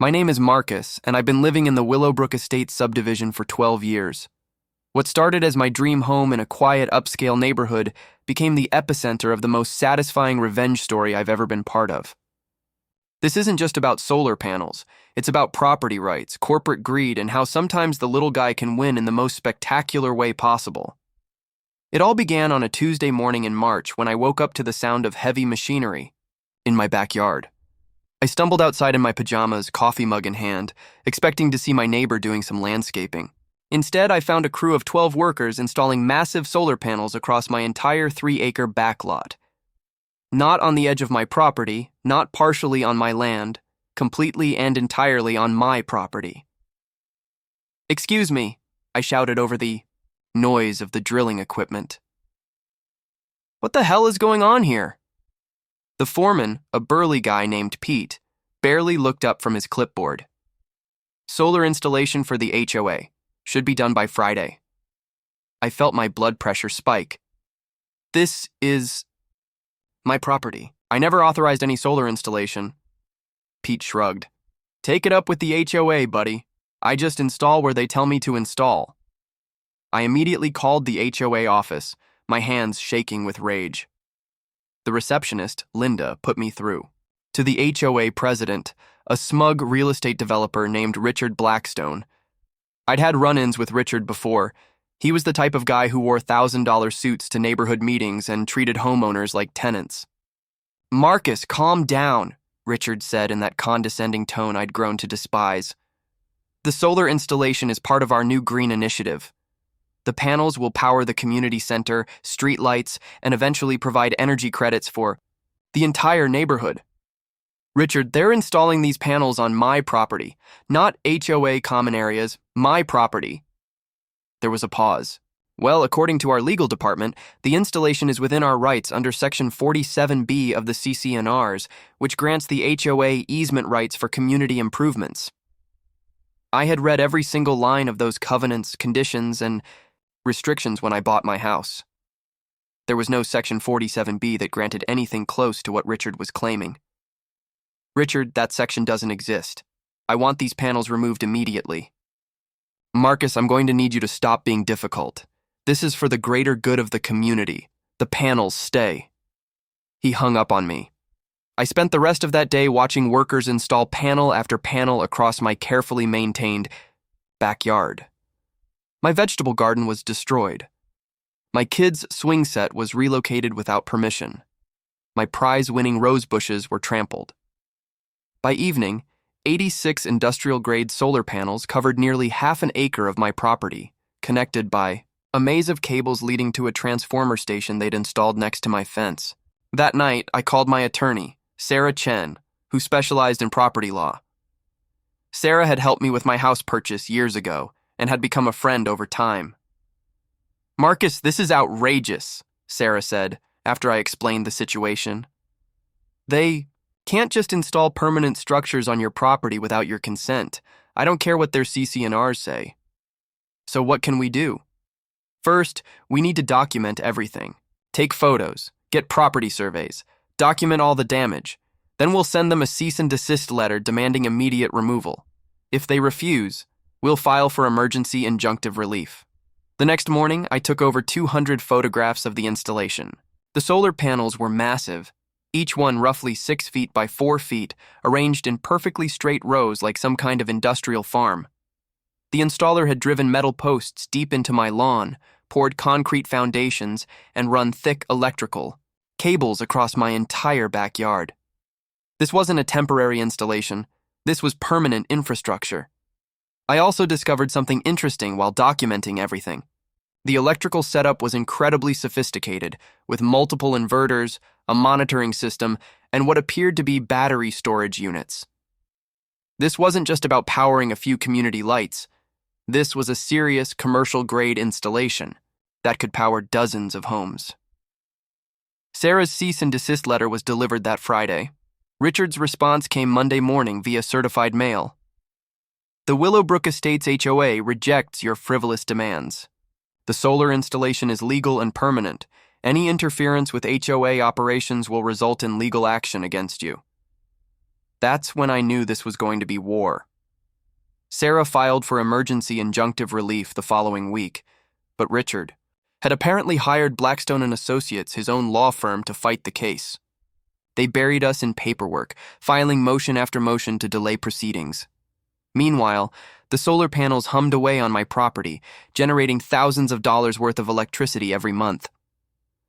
My name is Marcus, and I've been living in the Willowbrook Estates subdivision for 12 years. What started as my dream home in a quiet, upscale neighborhood became the epicenter of the most satisfying revenge story I've ever been part of. This isn't just about solar panels. It's about property rights, corporate greed, and how sometimes the little guy can win in the most spectacular way possible. It all began on a Tuesday morning in March when I woke up to the sound of heavy machinery in my backyard. I stumbled outside in my pajamas, coffee mug in hand, expecting to see my neighbor doing some landscaping. Instead, I found a crew of 12 workers installing massive solar panels across my entire 3-acre backlot. Not on the edge of my property, not partially on my land, completely and entirely on my property. "Excuse me," I shouted over the noise of the drilling equipment. "What the hell is going on here?" The foreman, a burly guy named Pete, barely looked up from his clipboard. "Solar installation for the HOA. Should be done by Friday." I felt my blood pressure spike. "This is my property. I never authorized any solar installation." Pete shrugged. "Take it up with the HOA, buddy. I just install where they tell me to install." I immediately called the HOA office, my hands shaking with rage. The receptionist, Linda, put me through to the HOA president, a smug real estate developer named Richard Blackstone. I'd had run-ins with Richard before. He was the type of guy who wore $1,000 suits to neighborhood meetings and treated homeowners like tenants. "Marcus, calm down," Richard said in that condescending tone I'd grown to despise. "The solar installation is part of our new green initiative. The panels will power the community center, street lights, and eventually provide energy credits for the entire neighborhood." "Richard, they're installing these panels on my property, not HOA common areas, my property." There was a pause. "Well, according to our legal department, the installation is within our rights under Section 47B of the CC&Rs, which grants the HOA easement rights for community improvements." I had read every single line of those covenants, conditions, and restrictions when I bought my house. There was no Section 47B that granted anything close to what Richard was claiming. "Richard, that section doesn't exist. I want these panels removed immediately." "Marcus, I'm going to need you to stop being difficult. This is for the greater good of the community. The panels stay." He hung up on me. I spent the rest of that day watching workers install panel after panel across my carefully maintained backyard. My vegetable garden was destroyed. My kids' swing set was relocated without permission. My prize-winning rose bushes were trampled. By evening, 86 industrial-grade solar panels covered nearly half an acre of my property, connected by a maze of cables leading to a transformer station they'd installed next to my fence. That night, I called my attorney, Sarah Chen, who specialized in property law. Sarah had helped me with my house purchase years ago and had become a friend over time. "Marcus, this is outrageous," Sarah said after I explained the situation. "They can't just install permanent structures on your property without your consent. I don't care what their CC&Rs say." "So what can we do?" "First, we need to document everything. Take photos, get property surveys, document all the damage. Then we'll send them a cease and desist letter demanding immediate removal. If they refuse, we'll file for emergency injunctive relief." The next morning, I took over 200 photographs of the installation. The solar panels were massive, each one roughly 6 feet by 4 feet, arranged in perfectly straight rows like some kind of industrial farm. The installer had driven metal posts deep into my lawn, poured concrete foundations, and run thick electrical cables across my entire backyard. This wasn't a temporary installation. This was permanent infrastructure. I also discovered something interesting while documenting everything. The electrical setup was incredibly sophisticated, with multiple inverters, a monitoring system, and what appeared to be battery storage units. This wasn't just about powering a few community lights. This was a serious commercial-grade installation that could power dozens of homes. Sarah's cease and desist letter was delivered that Friday. Richard's response came Monday morning via certified mail. "The Willowbrook Estates HOA rejects your frivolous demands. The solar installation is legal and permanent. Any interference with HOA operations will result in legal action against you." That's when I knew this was going to be war. Sarah filed for emergency injunctive relief the following week, but Richard had apparently hired Blackstone and Associates, his own law firm, to fight the case. They buried us in paperwork, filing motion after motion to delay proceedings. Meanwhile, the solar panels hummed away on my property, generating thousands of dollars worth of electricity every month.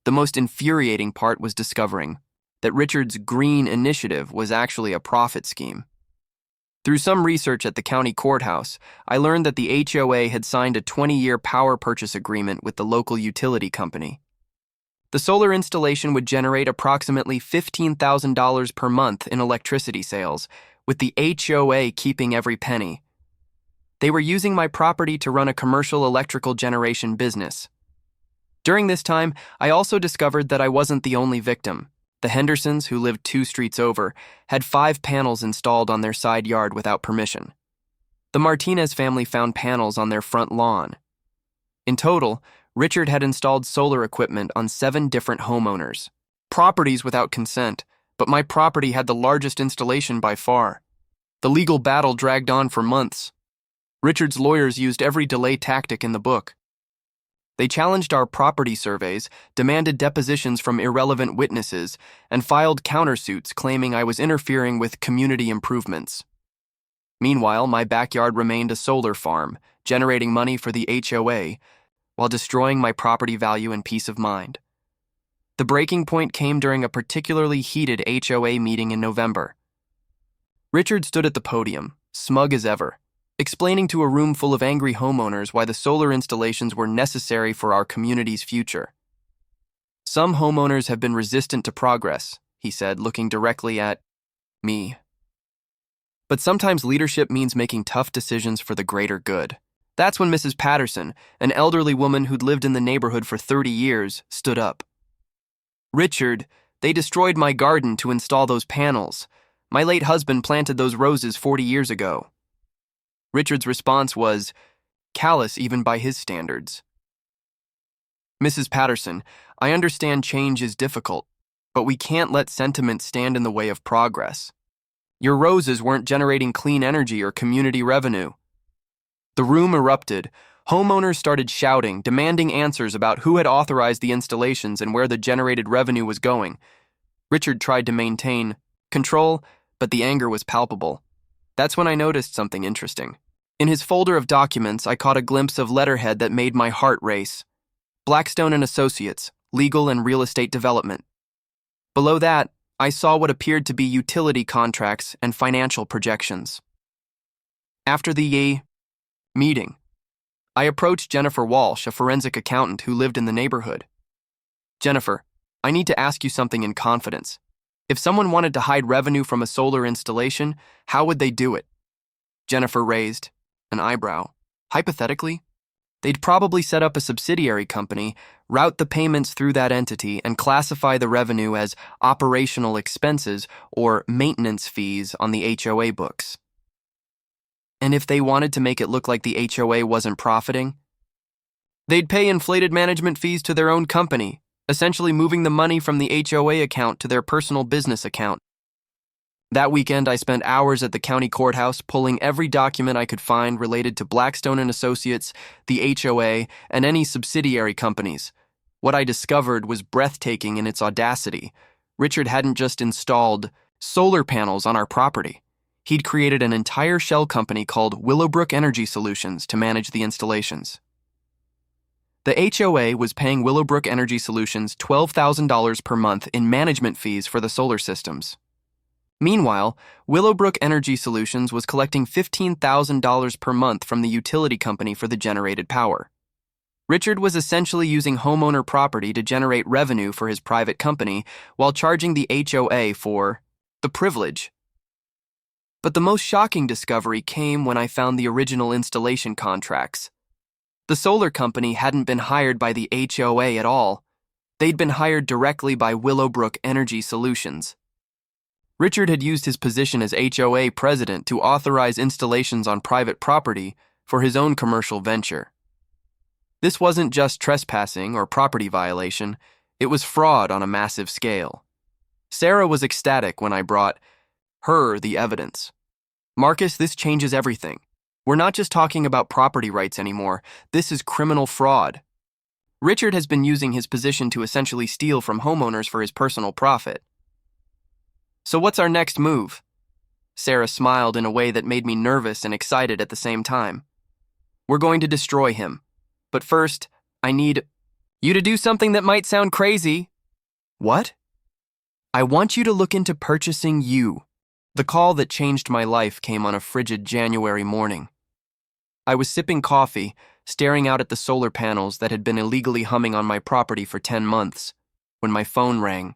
The most infuriating part was discovering that Richard's green initiative was actually a profit scheme. Through some research at the county courthouse, I learned that the HOA had signed a 20-year power purchase agreement with the local utility company. The solar installation would generate approximately $15,000 per month in electricity sales, with the HOA keeping every penny. They were using my property to run a commercial electrical generation business. During this time, I also discovered that I wasn't the only victim. The Hendersons, who lived 2 streets over, had 5 panels installed on their side yard without permission. The Martinez family found panels on their front lawn. In total, Richard had installed solar equipment on 7 different homeowners. Properties without consent, but my property had the largest installation by far. The legal battle dragged on for months. Richard's lawyers used every delay tactic in the book. They challenged our property surveys, demanded depositions from irrelevant witnesses, and filed countersuits claiming I was interfering with community improvements. Meanwhile, my backyard remained a solar farm, generating money for the HOA, while destroying my property value and peace of mind. The breaking point came during a particularly heated HOA meeting in November. Richard stood at the podium, smug as ever, explaining to a room full of angry homeowners why the solar installations were necessary for our community's future. Some homeowners have been resistant to progress, he said, looking directly at me. But sometimes leadership means making tough decisions for the greater good. That's when Mrs. Patterson, an elderly woman who'd lived in the neighborhood for 30 years, stood up. Richard, they destroyed my garden to install those panels. My late husband planted those roses 40 years ago. Richard's response was callous even by his standards. Mrs. Patterson, I understand change is difficult, but we can't let sentiment stand in the way of progress. Your roses weren't generating clean energy or community revenue. The room erupted. Homeowners started shouting, demanding answers about who had authorized the installations and where the generated revenue was going. Richard tried to maintain control, but the anger was palpable. That's when I noticed something interesting. In his folder of documents, I caught a glimpse of letterhead that made my heart race. Blackstone and Associates, Legal and Real Estate Development. Below that, I saw what appeared to be utility contracts and financial projections. After the meeting, I approached Jennifer Walsh, a forensic accountant who lived in the neighborhood. Jennifer, I need to ask you something in confidence. If someone wanted to hide revenue from a solar installation, how would they do it? Jennifer raised an eyebrow. Hypothetically, they'd probably set up a subsidiary company, route the payments through that entity, and classify the revenue as operational expenses or maintenance fees on the HOA books. And if they wanted to make it look like the HOA wasn't profiting, they'd pay inflated management fees to their own company, essentially moving the money from the HOA account to their personal business account. That weekend, I spent hours at the county courthouse pulling every document I could find related to Blackstone and Associates, the HOA, and any subsidiary companies. What I discovered was breathtaking in its audacity. Richard hadn't just installed solar panels on our property. He'd created an entire shell company called Willowbrook Energy Solutions to manage the installations. The HOA was paying Willowbrook Energy Solutions $12,000 per month in management fees for the solar systems. Meanwhile, Willowbrook Energy Solutions was collecting $15,000 per month from the utility company for the generated power. Richard was essentially using homeowner property to generate revenue for his private company while charging the HOA for the privilege. But the most shocking discovery came when I found the original installation contracts. The solar company hadn't been hired by the HOA at all. They'd been hired directly by Willowbrook Energy Solutions. Richard had used his position as HOA president to authorize installations on private property for his own commercial venture. This wasn't just trespassing or property violation, it was fraud on a massive scale. Sarah was ecstatic when I brought Her the evidence. Marcus, this changes everything. We're not just talking about property rights anymore. This is criminal fraud. Richard has been using his position to essentially steal from homeowners for his personal profit. So what's our next move? Sarah smiled in a way that made me nervous and excited at the same time. We're going to destroy him. But first, I need you to do something that might sound crazy. What? I want you to look into purchasing you. The call that changed my life came on a frigid January morning. I was sipping coffee, staring out at the solar panels that had been illegally humming on my property for 10 months, when my phone rang.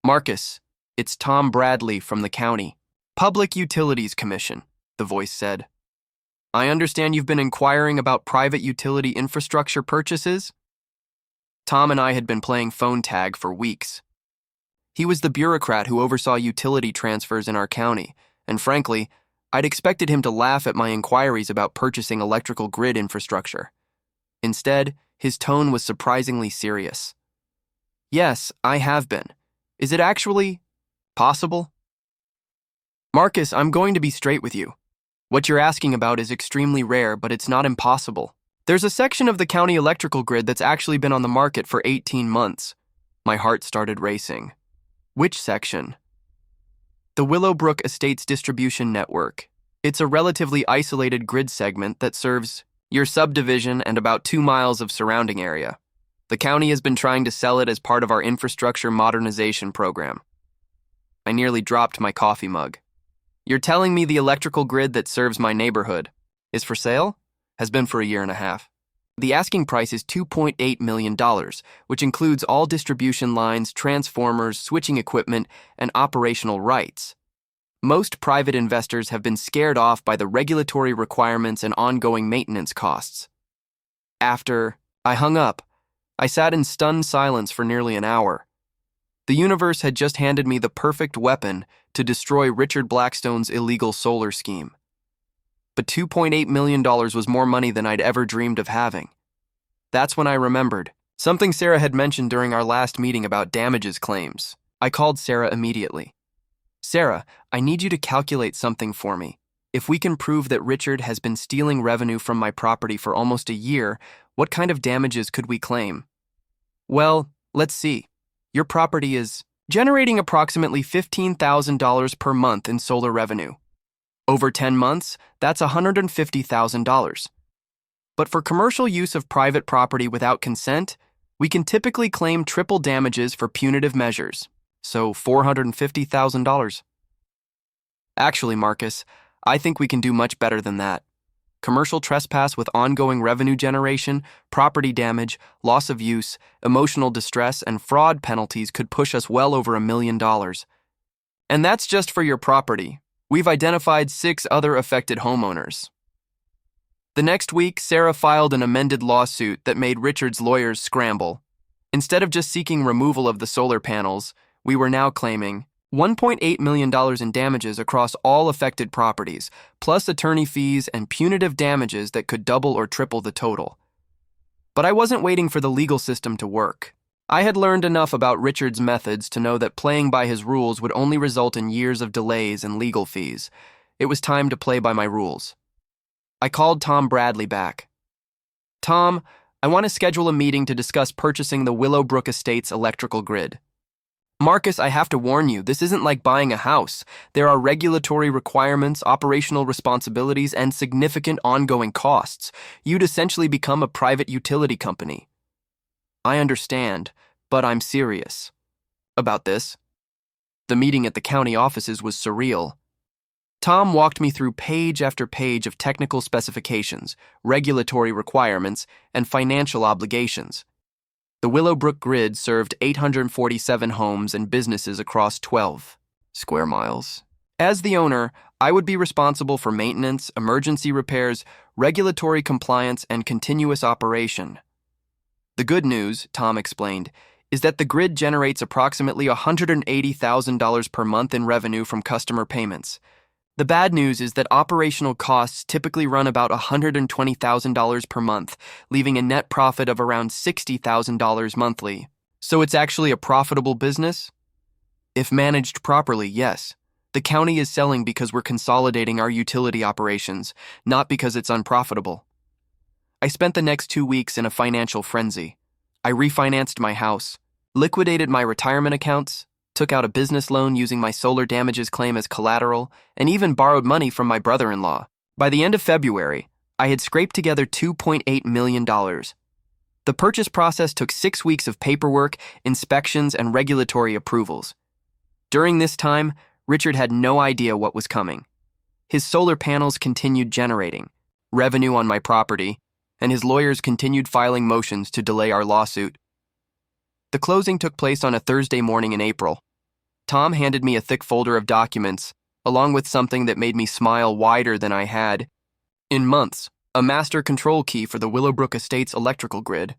Marcus, it's Tom Bradley from the county. Public Utilities Commission, the voice said. I understand you've been inquiring about private utility infrastructure purchases? Tom and I had been playing phone tag for weeks. He was the bureaucrat who oversaw utility transfers in our county, and frankly, I'd expected him to laugh at my inquiries about purchasing electrical grid infrastructure. Instead, his tone was surprisingly serious. Yes, I have been. Is it actually possible? Marcus, I'm going to be straight with you. What you're asking about is extremely rare, but it's not impossible. There's a section of the county electrical grid that's actually been on the market for 18 months. My heart started racing. Which section? The Willowbrook Estates Distribution Network. It's a relatively isolated grid segment that serves your subdivision and about 2 miles of surrounding area. The county has been trying to sell it as part of our infrastructure modernization program. I nearly dropped my coffee mug. You're telling me the electrical grid that serves my neighborhood is for sale? Has been for a year and a half. The asking price is $2.8 million, which includes all distribution lines, transformers, switching equipment, and operational rights. Most private investors have been scared off by the regulatory requirements and ongoing maintenance costs. After I hung up, I sat in stunned silence for nearly an hour. The universe had just handed me the perfect weapon to destroy Richard Blackstone's illegal solar scheme. But $2.8 million was more money than I'd ever dreamed of having. That's when I remembered something Sarah had mentioned during our last meeting about damages claims. I called Sarah immediately. Sarah, I need you to calculate something for me. If we can prove that Richard has been stealing revenue from my property for almost a year, what kind of damages could we claim? Well, let's see. Your property is generating approximately $15,000 per month in solar revenue. Over 10 months, that's $150,000. But for commercial use of private property without consent, we can typically claim triple damages for punitive measures, so $450,000. Actually, Marcus, I think we can do much better than that. Commercial trespass with ongoing revenue generation, property damage, loss of use, emotional distress, and fraud penalties could push us well over $1 million. And that's just for your property. We've identified 6 other affected homeowners. The next week, Sarah filed an amended lawsuit that made Richard's lawyers scramble. Instead of just seeking removal of the solar panels, we were now claiming $1.8 million in damages across all affected properties, plus attorney fees and punitive damages that could double or triple the total. But I wasn't waiting for the legal system to work. I had learned enough about Richard's methods to know that playing by his rules would only result in years of delays and legal fees. It was time to play by my rules. I called Tom Bradley back. Tom, I want to schedule a meeting to discuss purchasing the Willowbrook Estates electrical grid. Marcus, I have to warn you, this isn't like buying a house. There are regulatory requirements, operational responsibilities, and significant ongoing costs. You'd essentially become a private utility company. I understand, but I'm serious about this. The meeting at the county offices was surreal. Tom walked me through page after page of technical specifications, regulatory requirements, and financial obligations. The Willowbrook grid served 847 homes and businesses across 12 square miles. As the owner, I would be responsible for maintenance, emergency repairs, regulatory compliance, and continuous operation. The good news, Tom explained, is that the grid generates approximately $180,000 per month in revenue from customer payments. The bad news is that operational costs typically run about $120,000 per month, leaving a net profit of around $60,000 monthly. So it's actually a profitable business? If managed properly, yes. The county is selling because we're consolidating our utility operations, not because it's unprofitable. I spent the next 2 weeks in a financial frenzy. I refinanced my house, liquidated my retirement accounts, took out a business loan using my solar damages claim as collateral, and even borrowed money from my brother-in-law. By the end of February, I had scraped together $2.8 million. The purchase process took 6 weeks of paperwork, inspections, and regulatory approvals. During this time, Richard had no idea what was coming. His solar panels continued generating revenue on my property, and his lawyers continued filing motions to delay our lawsuit. The closing took place on a Thursday morning in April. Tom handed me a thick folder of documents, along with something that made me smile wider than I had in months, a master control key for the Willowbrook Estates electrical grid.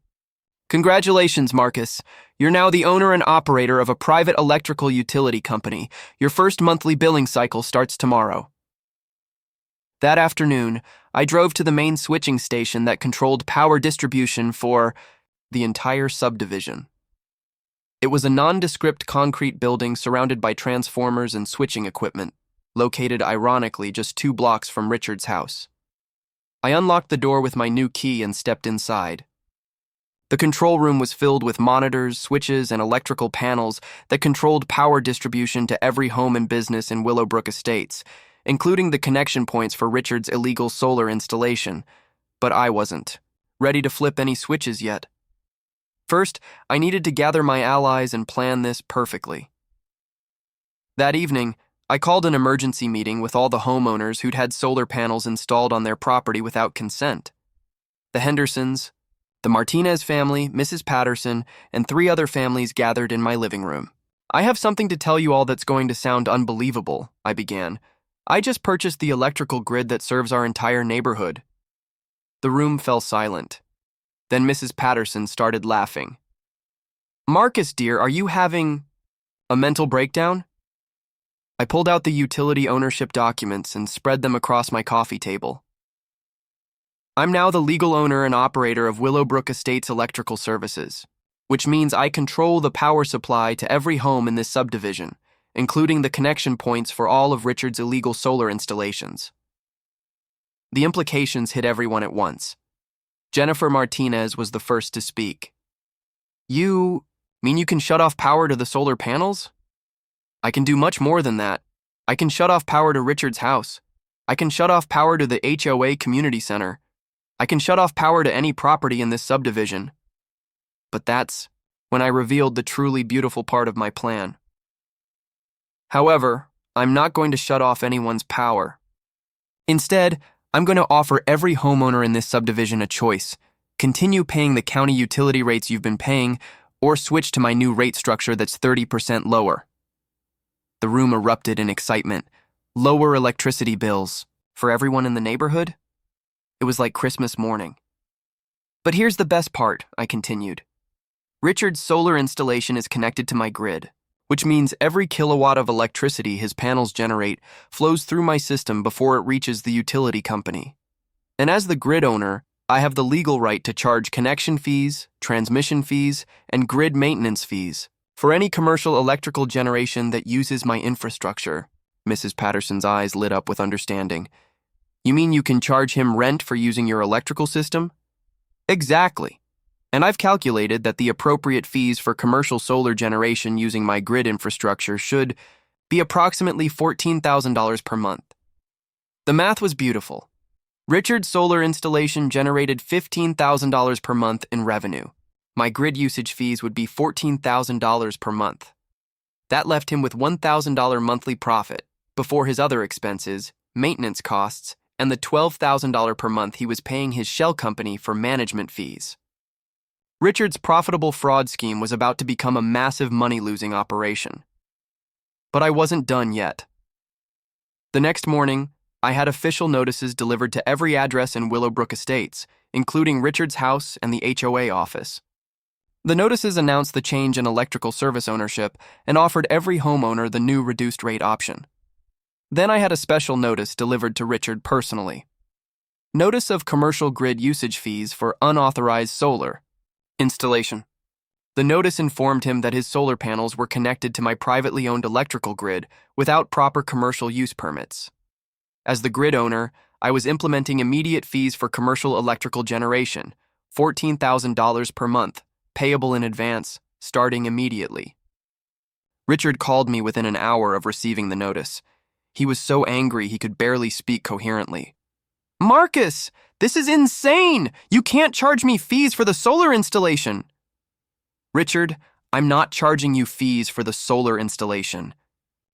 Congratulations, Marcus. You're now the owner and operator of a private electrical utility company. Your first monthly billing cycle starts tomorrow. That afternoon, I drove to the main switching station that controlled power distribution for the entire subdivision. It was a nondescript concrete building surrounded by transformers and switching equipment, located ironically just 2 blocks from Richard's house. I unlocked the door with my new key and stepped inside. The control room was filled with monitors, switches, and electrical panels that controlled power distribution to every home and business in Willowbrook Estates, including the connection points for Richard's illegal solar installation. But I wasn't ready to flip any switches yet. First, I needed to gather my allies and plan this perfectly. That evening, I called an emergency meeting with all the homeowners who'd had solar panels installed on their property without consent. The Hendersons, the Martinez family, Mrs. Patterson, and 3 other families gathered in my living room. I have something to tell you all that's going to sound unbelievable, I began. I just purchased the electrical grid that serves our entire neighborhood. The room fell silent. Then Mrs. Patterson started laughing. Marcus, dear, are you having a mental breakdown? I pulled out the utility ownership documents and spread them across my coffee table. I'm now the legal owner and operator of Willowbrook Estates Electrical Services, which means I control the power supply to every home in this subdivision, including the connection points for all of Richard's illegal solar installations. The implications hit everyone at once. Jennifer Martinez was the first to speak. You mean you can shut off power to the solar panels? I can do much more than that. I can shut off power to Richard's house. I can shut off power to the HOA community center. I can shut off power to any property in this subdivision. But that's when I revealed the truly beautiful part of my plan. However, I'm not going to shut off anyone's power. Instead, I'm going to offer every homeowner in this subdivision a choice. Continue paying the county utility rates you've been paying, or switch to my new rate structure that's 30% lower. The room erupted in excitement. Lower electricity bills. For everyone in the neighborhood? It was like Christmas morning. But here's the best part, I continued. Richard's solar installation is connected to my grid, which means every kilowatt of electricity his panels generate flows through my system before it reaches the utility company. And as the grid owner, I have the legal right to charge connection fees, transmission fees, and grid maintenance fees for any commercial electrical generation that uses my infrastructure. Mrs. Patterson's eyes lit up with understanding. You mean you can charge him rent for using your electrical system? Exactly. And I've calculated that the appropriate fees for commercial solar generation using my grid infrastructure should be approximately $14,000 per month. The math was beautiful. Richard's solar installation generated $15,000 per month in revenue. My grid usage fees would be $14,000 per month. That left him with $1,000 monthly profit before his other expenses, maintenance costs, and the $12,000 per month he was paying his shell company for management fees. Richard's profitable fraud scheme was about to become a massive money-losing operation. But I wasn't done yet. The next morning, I had official notices delivered to every address in Willowbrook Estates, including Richard's house and the HOA office. The notices announced the change in electrical service ownership and offered every homeowner the new reduced rate option. Then I had a special notice delivered to Richard personally. Notice of commercial grid usage fees for unauthorized solar installation. The notice informed him that his solar panels were connected to my privately owned electrical grid without proper commercial use permits. As the grid owner, I was implementing immediate fees for commercial electrical generation, $14,000 per month, payable in advance, starting immediately. Richard called me within an hour of receiving the notice. He was so angry he could barely speak coherently. "Marcus, this is insane! You can't charge me fees for the solar installation!" "Richard, I'm not charging you fees for the solar installation.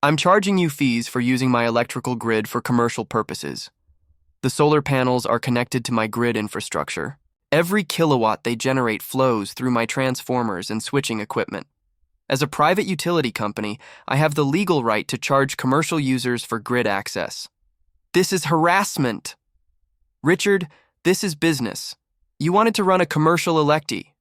I'm charging you fees for using my electrical grid for commercial purposes. The solar panels are connected to my grid infrastructure. Every kilowatt they generate flows through my transformers and switching equipment. As a private utility company, I have the legal right to charge commercial users for grid access. This is harassment. Richard, this is business. You wanted to run a commercial electee.